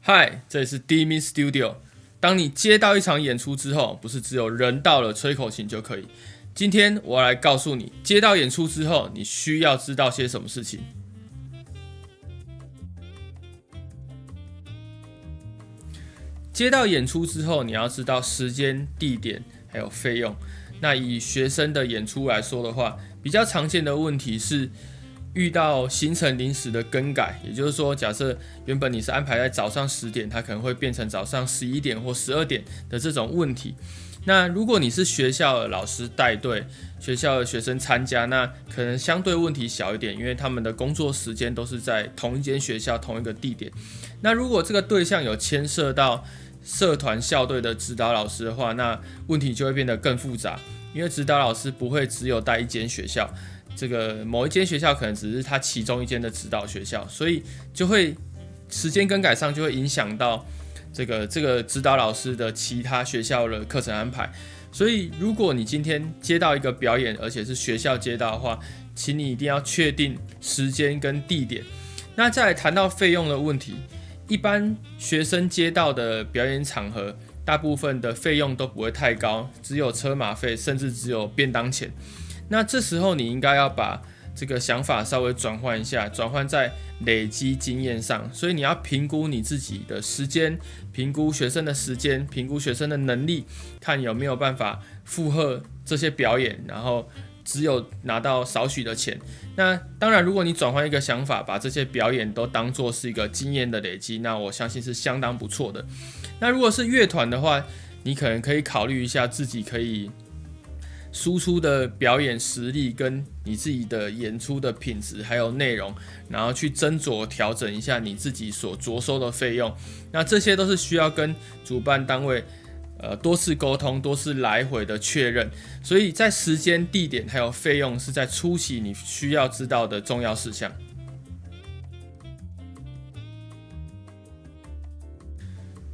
嗨，这里是 D-Me Studio。当你接到一场演出之后，不是只有人到了吹口琴就可以。今天我要来告诉你，接到演出之后，你需要知道些什么事情。接到演出之后，你要知道时间、地点还有费用。那以学生的演出来说的话，比较常见的问题是遇到行程临时的更改，也就是说，假设原本你是安排在早上10点，它可能会变成早上11点或12点的这种问题。那如果你是学校的老师带队，学校的学生参加，那可能相对问题小一点，因为他们的工作时间都是在同一间学校、同一个地点。那如果这个对象有牵涉到社团校队的指导老师的话，那问题就会变得更复杂，因为指导老师不会只有带一间学校，这个某一间学校可能只是他其中一间的指导学校，所以就会时间更改上就会影响到这个指导老师的其他学校的课程安排。所以如果你今天接到一个表演，而且是学校接到的话，请你一定要确定时间跟地点。那再来谈到费用的问题，一般学生接到的表演场合，大部分的费用都不会太高，只有车马费，甚至只有便当钱。那这时候你应该要把这个想法稍微转换一下，转换在累积经验上。所以你要评估你自己的时间，评估学生的时间，评估学生的能力，看有没有办法负荷这些表演，然后只有拿到少许的钱。那当然，如果你转换一个想法，把这些表演都当作是一个经验的累积，那我相信是相当不错的。那如果是乐团的话，你可能可以考虑一下自己可以输出的表演实力跟你自己的演出的品质还有内容，然后去斟酌调整一下你自己所着收的费用。那这些都是需要跟主办单位多次沟通，多次来回的确认。所以在时间、地点还有费用是在初期你需要知道的重要事项。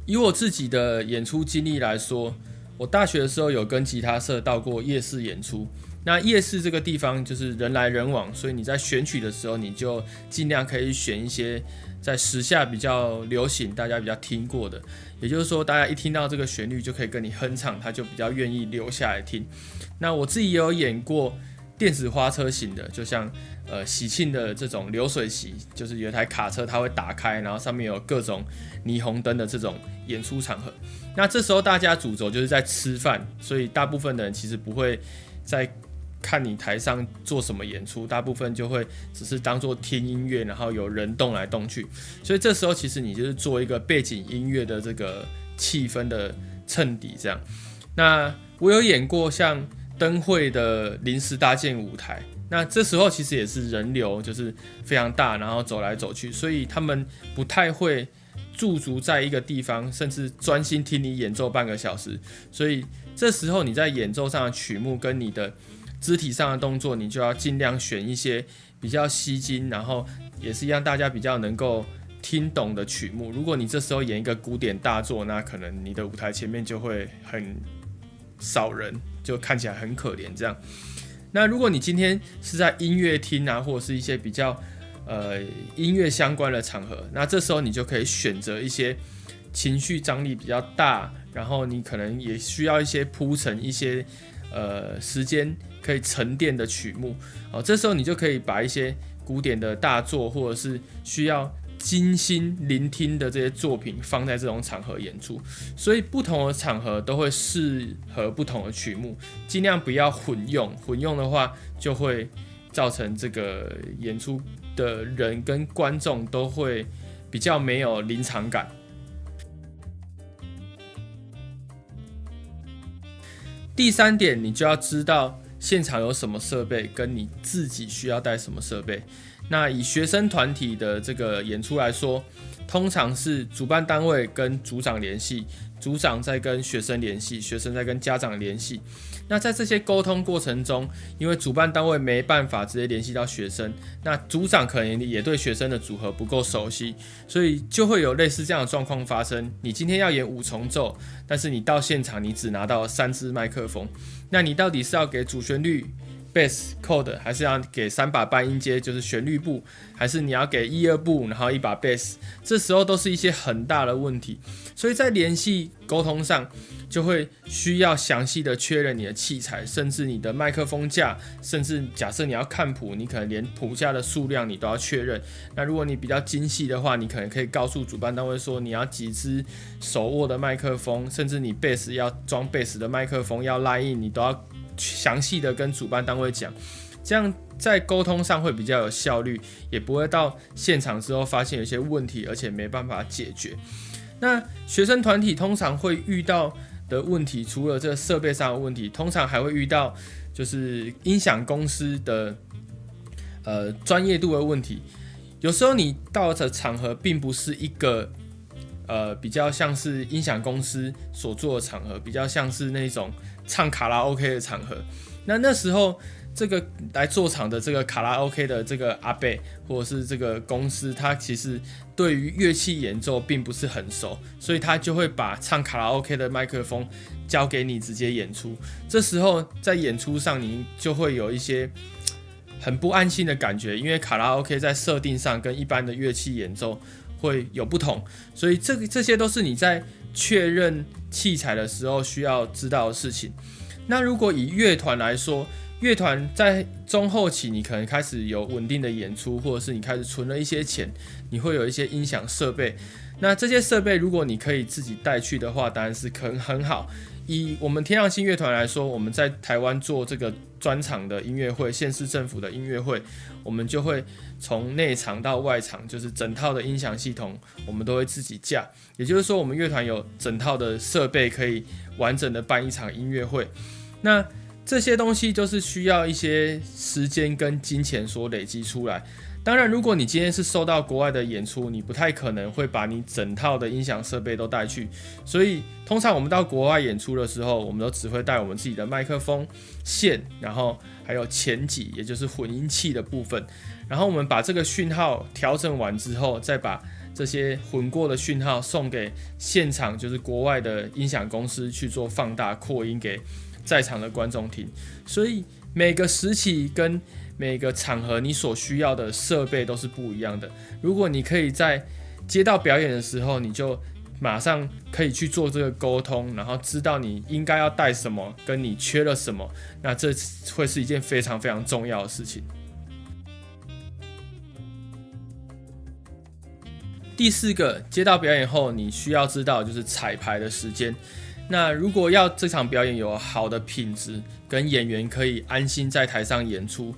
以我自己的演出经历来说，我大学的时候有跟吉他社到过夜市演出。那夜市这个地方就是人来人往，所以你在选曲的时候，你就尽量可以选一些在时下比较流行、大家比较听过的。也就是说，大家一听到这个旋律就可以跟你哼唱，他就比较愿意留下来听。那我自己也有演过电子花车型的，就像喜庆的这种流水席，就是有一台卡车它会打开，然后上面有各种霓虹灯的这种演出场合。那这时候大家主轴就是在吃饭，所以大部分的人其实不会在看你台上做什么演出，大部分就会只是当作听音乐，然后有人动来动去。所以这时候其实你就是做一个背景音乐的这个气氛的衬底这样。那我有演过像灯会的临时搭建舞台，那这时候其实也是人流就是非常大，然后走来走去，所以他们不太会驻足在一个地方，甚至专心听你演奏半个小时。所以这时候你在演奏上的曲目跟你的肢体上的动作，你就要尽量选一些比较吸睛，然后也是让大家比较能够听懂的曲目。如果你这时候演一个古典大作，那可能你的舞台前面就会很少人，就看起来很可怜这样。那如果你今天是在音乐厅啊，或者是一些比较音乐相关的场合，那这时候你就可以选择一些情绪张力比较大，然后你可能也需要一些铺陈，一些时间可以沉淀的曲目。这时候你就可以把一些古典的大作，或者是需要精心聆听的这些作品放在这种场合演出。所以不同的场合都会适合不同的曲目，尽量不要混用。混用的话就会造成这个演出的人跟观众都会比较没有临场感。第3点，你就要知道现场有什么设备，跟你自己需要带什么设备。那以学生团体的这个演出来说，通常是主办单位跟组长联系，组长在跟学生联系，学生在跟家长联系。那在这些沟通过程中，因为主办单位没办法直接联系到学生，那组长可能也对学生的组合不够熟悉，所以就会有类似这样的状况发生。你今天要演5重奏，但是你到现场你只拿到3支麦克风，那你到底是要给主旋律 bass code， 还是要给3把半音阶，就是旋律部，还是你要给1、2部，然后1把 bass， 这时候都是一些很大的问题。所以在联系沟通上，就会需要详细的确认你的器材，甚至你的麦克风架，甚至假设你要看谱，你可能连谱架的数量你都要确认。那如果你比较精细的话，你可能可以告诉主办单位说你要几支手握的麦克风，甚至你 bass 要装 bass 的麦克风要 line in， 你都要详细的跟主办单位讲，这样在沟通上会比较有效率，也不会到现场之后发现有些问题，而且没办法解决。那学生团体通常会遇到的问题，除了这个设备上的问题，通常还会遇到就是音响公司的专业度的问题。有时候你到的场合并不是一个比较像是音响公司所做的场合，比较像是那种唱卡拉 OK 的场合。那时候这个来做场的这个卡拉 OK 的这个阿伯或者是这个公司，他其实对于乐器演奏并不是很熟，所以他就会把唱卡拉 OK 的麦克风交给你直接演出。这时候在演出上你就会有一些很不安心的感觉，因为卡拉 OK 在设定上跟一般的乐器演奏会有不同，所以这些都是你在确认器材的时候需要知道的事情。那如果以乐团来说，乐团在中后期你可能开始有稳定的演出，或者是你开始存了一些钱，你会有一些音响设备。那这些设备如果你可以自己带去的话，当然是很好。以我们天上星乐团来说，我们在台湾做这个专场的音乐会，县市政府的音乐会，我们就会从内场到外场，就是整套的音响系统我们都会自己架。也就是说我们乐团有整套的设备可以完整的办一场音乐会。那这些东西就是需要一些时间跟金钱所累积出来。当然如果你今天是受到国外的演出，你不太可能会把你整套的音响设备都带去，所以通常我们到国外演出的时候，我们都只会带我们自己的麦克风线，然后还有前级，也就是混音器的部分。然后我们把这个讯号调整完之后，再把这些混过的讯号送给现场，就是国外的音响公司去做放大扩音给在场的观众听。所以每个时期跟每个场合你所需要的设备都是不一样的。如果你可以在接到表演的时候，你就马上可以去做这个沟通，然后知道你应该要带什么，跟你缺了什么，那这会是一件非常非常重要的事情。第4个，接到表演后你需要知道就是彩排的时间。那如果要这场表演有好的品质，跟演员可以安心在台上演出，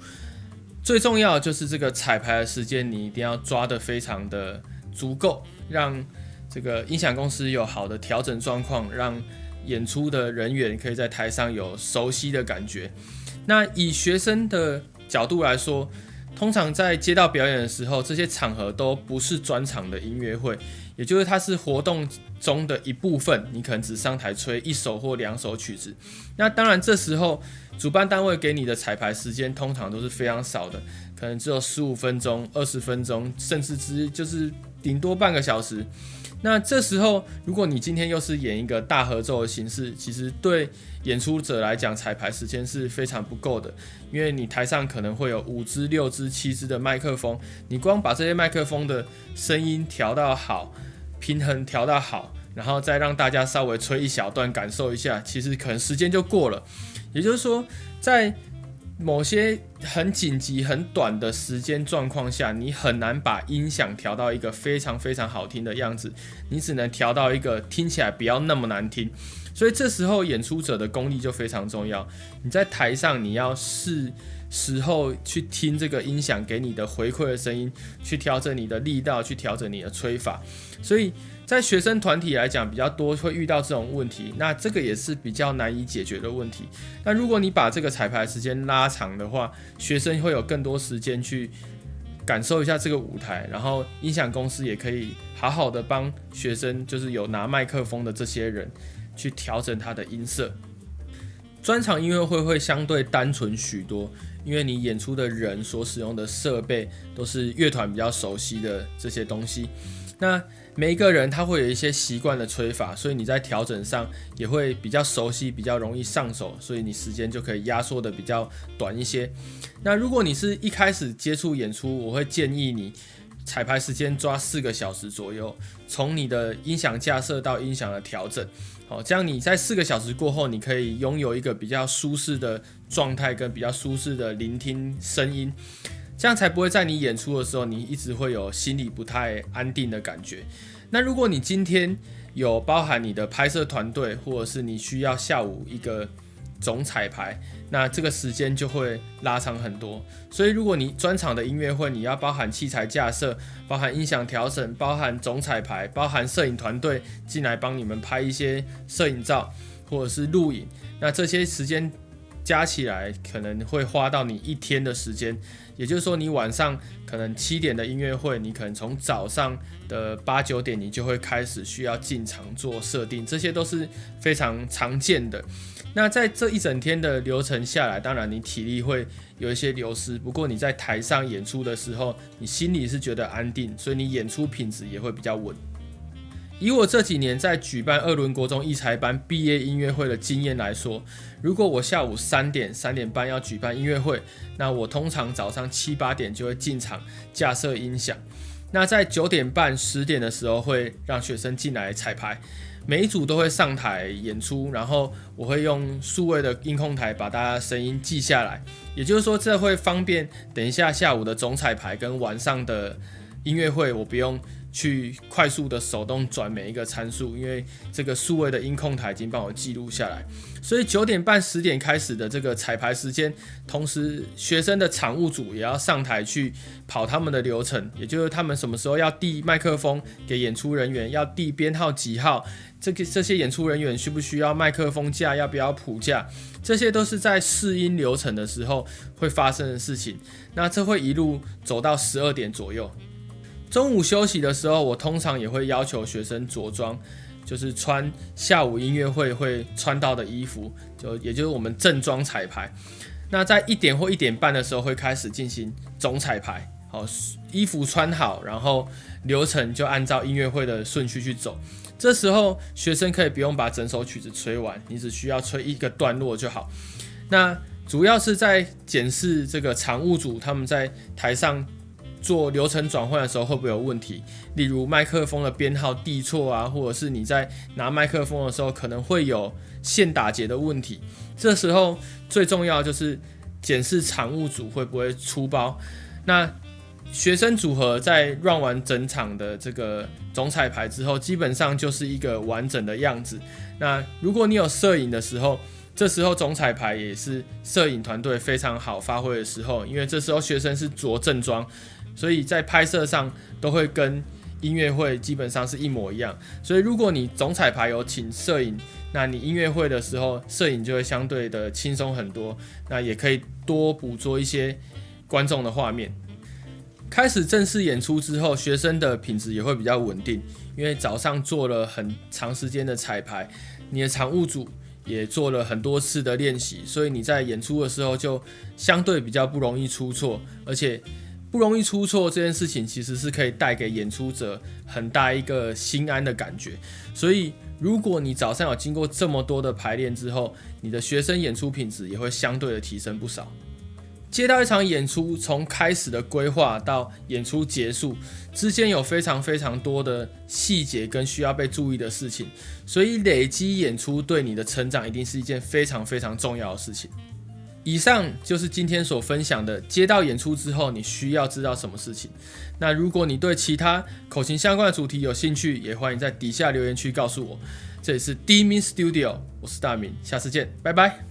最重要的就是这个彩排的时间你一定要抓得非常的足够，让这个音响公司有好的调整状况，让演出的人员可以在台上有熟悉的感觉。那以学生的角度来说，通常在接到表演的时候，这些场合都不是专场的音乐会，也就是它是活动中的一部分，你可能只上台吹1首或2首曲子。那当然这时候主办单位给你的彩排时间通常都是非常少的，可能只有15分钟、20分钟，甚至就是顶多半个小时。那这时候如果你今天又是演一个大合奏的形式，其实对演出者来讲彩排时间是非常不够的，因为你台上可能会有5支、6支、7支的麦克风，你光把这些麦克风的声音调到好，平衡调到好，然后再让大家稍微吹一小段感受一下，其实可能时间就过了。也就是说在某些很紧急很短的时间状况下，你很难把音响调到一个非常非常好听的样子，你只能调到一个听起来不要那么难听。所以这时候演出者的功力就非常重要，你在台上你要是时候去听这个音响给你的回馈的声音，去调整你的力道，去调整你的吹法。所以在学生团体来讲比较多会遇到这种问题，那这个也是比较难以解决的问题。那如果你把这个彩排时间拉长的话，学生会有更多时间去感受一下这个舞台，然后音响公司也可以好好的帮学生，就是有拿麦克风的这些人去调整他的音色。专场音乐会会相对单纯许多，因为你演出的人所使用的设备都是乐团比较熟悉的这些东西。那每一个人他会有一些习惯的吹法，所以你在调整上也会比较熟悉，比较容易上手，所以你时间就可以压缩的比较短一些。那如果你是一开始接触演出，我会建议你彩排时间抓4个小时左右，从你的音响架设到音响的调整，这样你在4个小时过后，你可以拥有一个比较舒适的状态跟比较舒适的聆听声音，这样才不会在你演出的时候，你一直会有心里不太安定的感觉。那如果你今天有包含你的拍摄团队，或者是你需要下午一个总彩排，那这个时间就会拉长很多。所以如果你专场的音乐会，你要包含器材架设，包含音响调整，包含总彩排，包含摄影团队进来帮你们拍一些摄影照或者是录影，那这些时间加起来可能会花到你1天的时间。也就是说，你晚上可能7点的音乐会，你可能从早上的8、9点你就会开始需要进场做设定，这些都是非常常见的。那在这一整天的流程下来，当然你体力会有一些流失，不过你在台上演出的时候，你心里是觉得安定，所以你演出品质也会比较稳。以我这几年在举办2轮国中艺才班毕业音乐会的经验来说，如果我下午3点、3点半要举办音乐会，那我通常早上7、8点就会进场架设音响。那在9点半、10点的时候会让学生进来彩排，每一组都会上台演出，然后我会用数位的音控台把大家的声音记下来，也就是说这会方便等一下下午的总彩排跟晚上的音乐会，我不用去快速的手动转每一个参数，因为这个数位的音控台已经帮我记录下来。所以9点半、10点开始的这个彩排时间，同时学生的场务组也要上台去跑他们的流程，也就是他们什么时候要递麦克风给演出人员，要递编号几号，这些演出人员需不需要麦克风架，要不要谱架，这些都是在试音流程的时候会发生的事情。那这会一路走到12点左右。中午休息的时候，我通常也会要求学生着装，就是穿下午音乐会会穿到的衣服，也就是我们正装彩排。那在1点或1点半的时候会开始进行总彩排，好，衣服穿好，然后流程就按照音乐会的顺序去走。这时候学生可以不用把整首曲子吹完，你只需要吹一个段落就好。那主要是在检视这个场务组他们在台上做流程转换的时候会不会有问题，例如麦克风的编号递错啊，或者是你在拿麦克风的时候可能会有线打结的问题。这时候最重要的就是检视场务组会不会出包。那学生组合在 run 完整场的这个总彩排之后，基本上就是一个完整的样子。那如果你有摄影的时候，这时候总彩排也是摄影团队非常好发挥的时候，因为这时候学生是着正装，所以在拍摄上都会跟音乐会基本上是一模一样。所以如果你总彩排有请摄影，那你音乐会的时候摄影就会相对的轻松很多，那也可以多捕捉一些观众的画面。开始正式演出之后，学生的品质也会比较稳定，因为早上做了很长时间的彩排，你的场务组也做了很多次的练习，所以你在演出的时候就相对比较不容易出错，而且不容易出错这件事情其实是可以带给演出者很大一个心安的感觉。所以如果你早上有经过这么多的排练之后，你的学生演出品质也会相对的提升不少。接到一场演出，从开始的规划到演出结束之间有非常非常多的细节跟需要被注意的事情，所以累积演出对你的成长一定是一件非常非常重要的事情。以上就是今天所分享的接到演出之后你需要知道什么事情。那如果你对其他口琴相关的主题有兴趣，也欢迎在底下留言区告诉我。这里是 D-Min Studio， 我是大明，下次见，拜拜。